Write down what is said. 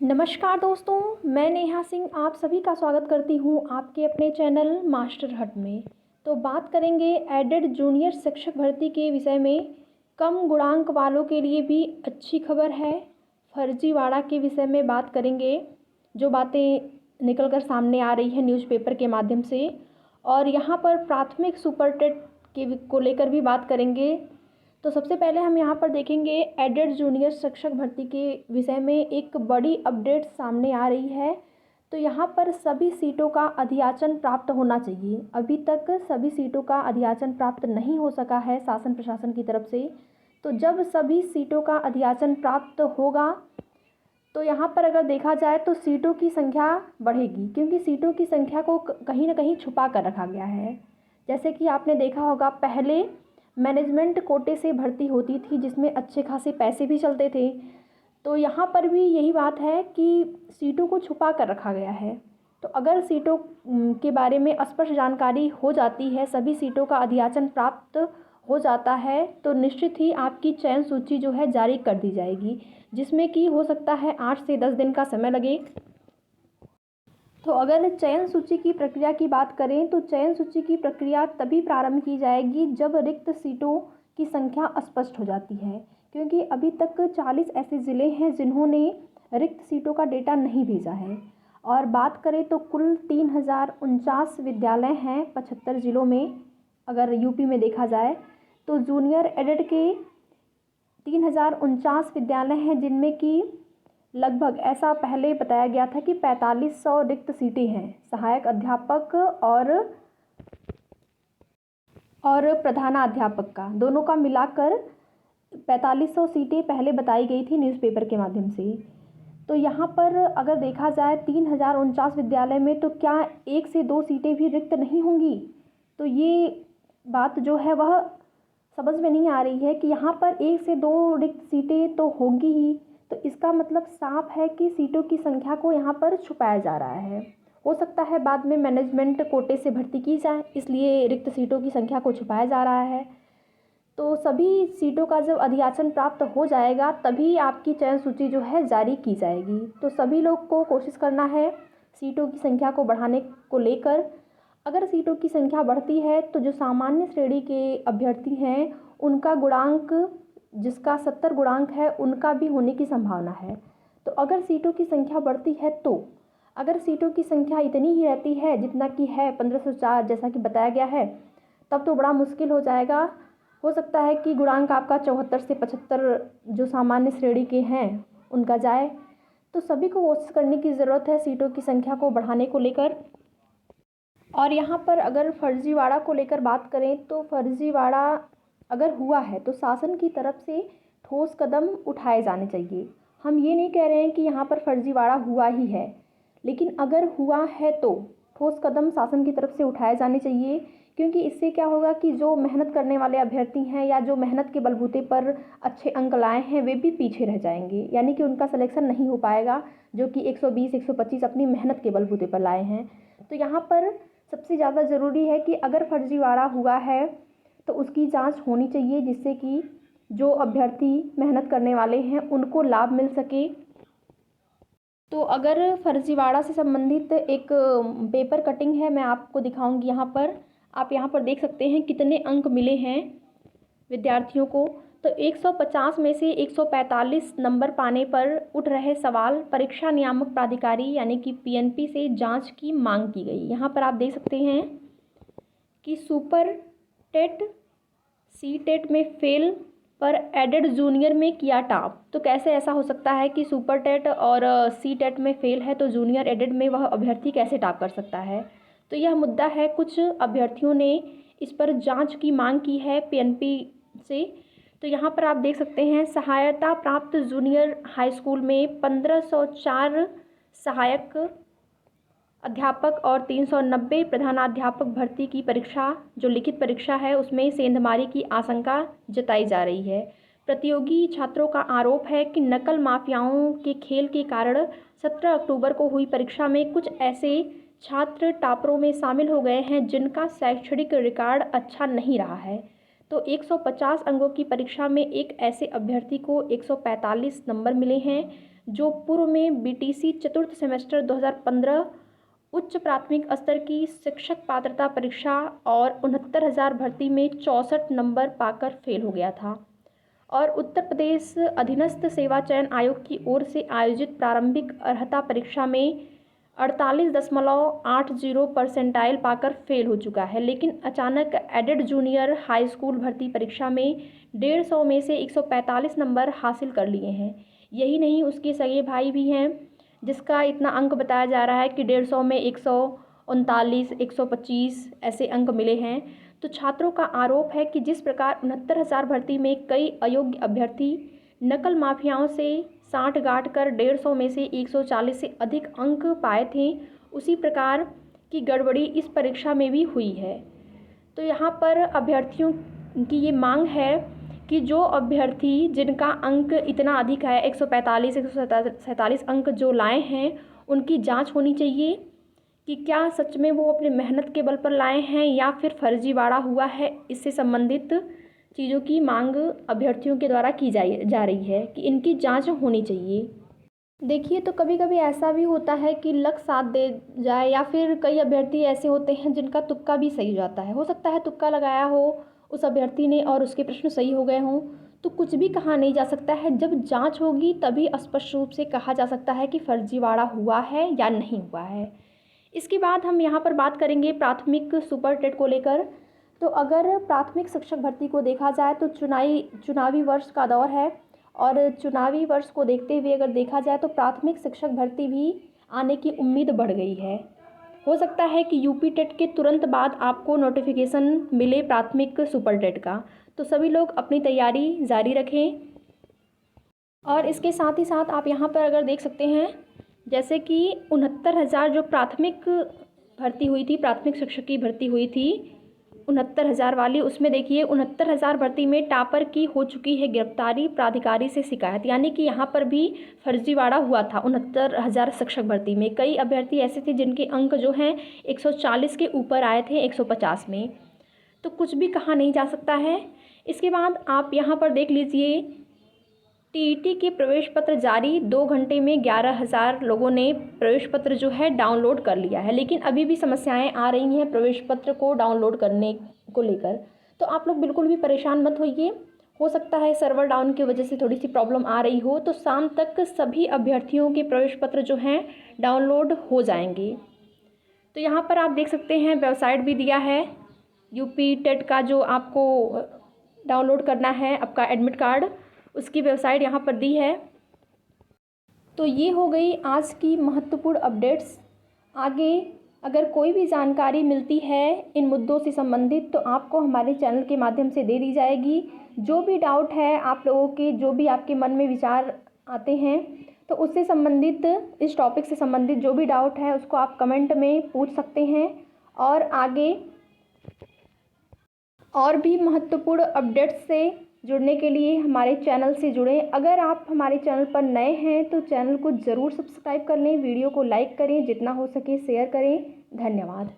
नमस्कार दोस्तों, मैं नेहा सिंह आप सभी का स्वागत करती हूँ आपके अपने चैनल मास्टर हट में। तो बात करेंगे एडेड जूनियर शिक्षक भर्ती के विषय में। कम गुणांक वालों के लिए भी अच्छी खबर है। फर्जीवाड़ा के विषय में बात करेंगे, जो बातें निकल कर सामने आ रही है न्यूज़पेपर के माध्यम से। और यहाँ पर प्राथमिक सुपर टेट के को लेकर भी बात करेंगे। तो सबसे पहले हम यहाँ पर देखेंगे एडेड जूनियर शिक्षक भर्ती के विषय में एक बड़ी अपडेट सामने आ रही है। तो यहाँ पर सभी सीटों का अधियाचन प्राप्त होना चाहिए। अभी तक सभी सीटों का अधियाचन प्राप्त नहीं हो सका है शासन प्रशासन की तरफ से। तो जब सभी सीटों का अधियाचन प्राप्त होगा तो यहाँ पर अगर देखा जाए तो सीटों की संख्या बढ़ेगी, क्योंकि सीटों की संख्या को कहीं ना कहीं छुपा कर रखा गया है। जैसे कि आपने देखा होगा, पहले मैनेजमेंट कोटे से भर्ती होती थी जिसमें अच्छे खासे पैसे भी चलते थे। तो यहाँ पर भी यही बात है कि सीटों को छुपा कर रखा गया है। तो अगर सीटों के बारे में स्पष्ट जानकारी हो जाती है, सभी सीटों का अधियाचन प्राप्त हो जाता है, तो निश्चित ही आपकी चयन सूची जो है जारी कर दी जाएगी, जिसमें कि हो सकता है 8 से 10 दिन का समय लगे। तो अगर चयन सूची की प्रक्रिया की बात करें तो चयन सूची की प्रक्रिया तभी प्रारंभ की जाएगी जब रिक्त सीटों की संख्या स्पष्ट हो जाती है, क्योंकि अभी तक 40 ऐसे ज़िले हैं जिन्होंने रिक्त सीटों का डेटा नहीं भेजा है। और बात करें तो कुल 3049 विद्यालय हैं 75 ज़िलों में। अगर यूपी में देखा जाए तो जूनियर एडेड के 3049 विद्यालय हैं, जिनमें कि लगभग ऐसा पहले बताया गया था कि 4500 रिक्त सीटें हैं सहायक अध्यापक और प्रधानाध्यापक का, दोनों का मिलाकर 4500 सीटें पहले बताई गई थी न्यूज़पेपर के माध्यम से। तो यहाँ पर अगर देखा जाए 3049 विद्यालय में तो क्या 1 से 2 सीटें भी रिक्त नहीं होंगी? तो ये बात जो है वह समझ में नहीं आ रही है कि यहाँ पर 1 से 2 रिक्त सीटें तो होंगी ही। तो इसका मतलब साफ है कि सीटों की संख्या को यहाँ पर छुपाया जा रहा है। हो सकता है बाद में मैनेजमेंट कोटे से भर्ती की जाए, इसलिए रिक्त सीटों की संख्या को छुपाया जा रहा है। तो सभी सीटों का जब अधियाचन प्राप्त हो जाएगा तभी आपकी चयन सूची जो है जारी की जाएगी। तो सभी लोग को कोशिश करना है सीटों की संख्या को बढ़ाने को लेकर। अगर सीटों की संख्या बढ़ती है तो जो सामान्य श्रेणी के अभ्यर्थी हैं उनका गुणांक, जिसका 70 गुणांक है, उनका भी होने की संभावना है। तो अगर सीटों की संख्या बढ़ती है तो अगर सीटों की संख्या इतनी ही रहती है जितना कि है 1504 जैसा कि बताया गया है, तब तो बड़ा मुश्किल हो जाएगा। हो सकता है कि गुणांक आपका 74 से 75 जो सामान्य श्रेणी के हैं उनका जाए। तो सभी को कोशिश करने की ज़रूरत है सीटों की संख्या को बढ़ाने को लेकर। और यहाँ पर अगर फर्जीवाड़ा को लेकर बात करें तो फर्जीवाड़ा अगर हुआ है तो शासन की तरफ से ठोस कदम उठाए जाने चाहिए। हम ये नहीं कह रहे हैं कि यहाँ पर फर्जीवाड़ा हुआ ही है, लेकिन अगर हुआ है तो ठोस कदम शासन की तरफ से उठाए जाने चाहिए। क्योंकि इससे क्या होगा कि जो मेहनत करने वाले अभ्यर्थी हैं या जो मेहनत के बलबूते पर अच्छे अंक लाए हैं वे भी पीछे रह जाएंगे, यानी कि उनका सिलेक्शन नहीं हो पाएगा, जो कि 120 125 अपनी मेहनत के बलबूते पर लाए हैं। तो यहाँ पर सबसे ज़्यादा ज़रूरी है कि अगर फर्जीवाड़ा हुआ है तो उसकी जांच होनी चाहिए, जिससे कि जो अभ्यर्थी मेहनत करने वाले हैं उनको लाभ मिल सके। तो अगर फर्जीवाड़ा से संबंधित एक पेपर कटिंग है, मैं आपको दिखाऊंगी। यहाँ पर आप यहाँ पर देख सकते हैं कितने अंक मिले हैं विद्यार्थियों को। तो 150 में से 145 नंबर पाने पर उठ रहे सवाल परीक्षा नियामक प्राधिकारी यानी कि पीएनपी से जांच की मांग की गई। यहाँ पर आप देख सकते हैं कि सुपर टेट सी टेट में फेल पर एडेड जूनियर में किया टॉप। तो कैसे ऐसा हो सकता है कि सुपर टेट और सी टेट में फेल है तो जूनियर एडेड में वह अभ्यर्थी कैसे टॉप कर सकता है? तो यह मुद्दा है। कुछ अभ्यर्थियों ने इस पर जांच की मांग की है पीएनपी से। तो यहाँ पर आप देख सकते हैं सहायता प्राप्त जूनियर हाई स्कूल में 1504 सहायक अध्यापक और 390 प्रधानाध्यापक भर्ती की परीक्षा, जो लिखित परीक्षा है, उसमें सेंधमारी की आशंका जताई जा रही है। प्रतियोगी छात्रों का आरोप है कि नकल माफियाओं के खेल के कारण 17 अक्टूबर को हुई परीक्षा में कुछ ऐसे छात्र टॉपरों में शामिल हो गए हैं जिनका शैक्षणिक रिकॉर्ड अच्छा नहीं रहा है। तो 150 अंकों की परीक्षा में एक ऐसे अभ्यर्थी को 145 नंबर मिले हैं जो पूर्व में बीटीसी चतुर्थ सेमेस्टर 2015 उच्च प्राथमिक स्तर की शिक्षक पात्रता परीक्षा और 69,000 भर्ती में 64 नंबर पाकर फेल हो गया था और उत्तर प्रदेश अधीनस्थ सेवा चयन आयोग की ओर से आयोजित प्रारंभिक अर्हता परीक्षा में 48.80 परसेंटाइल पाकर फेल हो चुका है। लेकिन अचानक एडेड जूनियर हाई स्कूल भर्ती परीक्षा में 150 में से 145 नंबर हासिल कर लिए हैं। यही नहीं, उसके सगे भाई भी हैं जिसका इतना अंक बताया जा रहा है कि 150 में 139, 125 ऐसे अंक मिले हैं। तो छात्रों का आरोप है कि जिस प्रकार 69,000 भर्ती में कई अयोग्य अभ्यर्थी नकल माफियाओं से साठ गांठ कर 150 में से 140 से अधिक अंक पाए थे, उसी प्रकार की गड़बड़ी इस परीक्षा में भी हुई है। तो यहाँ पर अभ्यर्थियों की ये मांग है कि जो अभ्यर्थी जिनका अंक इतना अधिक है 145, 147 अंक जो लाए हैं, उनकी जांच होनी चाहिए कि क्या सच में वो अपने मेहनत के बल पर लाए हैं या फिर फर्जीवाड़ा हुआ है। इससे संबंधित चीज़ों की मांग अभ्यर्थियों के द्वारा की जा रही है कि इनकी जांच होनी चाहिए। देखिए, तो कभी कभी ऐसा भी होता है कि लक साथ दे जाए या फिर कई अभ्यर्थी ऐसे होते हैं जिनका तुक्का भी सही हो जाता है। हो सकता है तुक्का लगाया हो उस अभ्यर्थी ने और उसके प्रश्न सही हो गए हों। तो कुछ भी कहा नहीं जा सकता है, जब जांच होगी तभी स्पष्ट रूप से कहा जा सकता है कि फर्जीवाड़ा हुआ है या नहीं हुआ है। इसके बाद हम यहाँ पर बात करेंगे प्राथमिक सुपर टेट को लेकर। तो अगर प्राथमिक शिक्षक भर्ती को देखा जाए तो चुनावी वर्ष का दौर है और चुनावी वर्ष को देखते हुए अगर देखा जाए तो प्राथमिक शिक्षक भर्ती भी आने की उम्मीद बढ़ गई है। हो सकता है कि यूपी टेट के तुरंत बाद आपको नोटिफिकेशन मिले प्राथमिक सुपर टेट का, तो सभी लोग अपनी तैयारी जारी रखें। और इसके साथ ही साथ आप यहाँ पर अगर देख सकते हैं, जैसे कि 69,000 जो प्राथमिक भर्ती हुई थी, प्राथमिक शिक्षक की भर्ती हुई थी 69,000 वाली, उसमें देखिए 69,000 भर्ती में टॉपर की हो चुकी है गिरफ्तारी, प्राधिकारी से शिकायत। यानी कि यहाँ पर भी फर्जीवाड़ा हुआ था 69,000 शिक्षक भर्ती में। कई अभ्यर्थी ऐसे थे जिनके अंक जो हैं 140 के ऊपर आए थे 150 में। तो कुछ भी कहा नहीं जा सकता है। इसके बाद आप यहाँ पर देख लीजिए, टीईटी के प्रवेश पत्र जारी, 2 घंटे में 11,000 लोगों ने प्रवेश पत्र जो है डाउनलोड कर लिया है। लेकिन अभी भी समस्याएं आ रही हैं प्रवेश पत्र को डाउनलोड करने को लेकर। तो आप लोग बिल्कुल भी परेशान मत होइए, हो सकता है सर्वर डाउन की वजह से थोड़ी सी प्रॉब्लम आ रही हो। तो शाम तक सभी अभ्यर्थियों के प्रवेश पत्र जो हैं डाउनलोड हो जाएंगे। तो यहाँ पर आप देख सकते हैं वेबसाइट भी दिया है यूपी टेट का, जो आपको डाउनलोड करना है आपका एडमिट कार्ड, उसकी वेबसाइट यहाँ पर दी है। तो ये हो गई आज की महत्वपूर्ण अपडेट्स। आगे अगर कोई भी जानकारी मिलती है इन मुद्दों से संबंधित तो आपको हमारे चैनल के माध्यम से दे दी जाएगी। जो भी डाउट है आप लोगों के, जो भी आपके मन में विचार आते हैं, तो उससे संबंधित, इस टॉपिक से संबंधित जो भी डाउट है उसको आप कमेंट में पूछ सकते हैं। और आगे और भी महत्वपूर्ण अपडेट्स से जुड़ने के लिए हमारे चैनल से जुड़ें। अगर आप हमारे चैनल पर नए हैं तो चैनल को ज़रूर सब्सक्राइब कर लें, वीडियो को लाइक करें, जितना हो सके शेयर करें। धन्यवाद।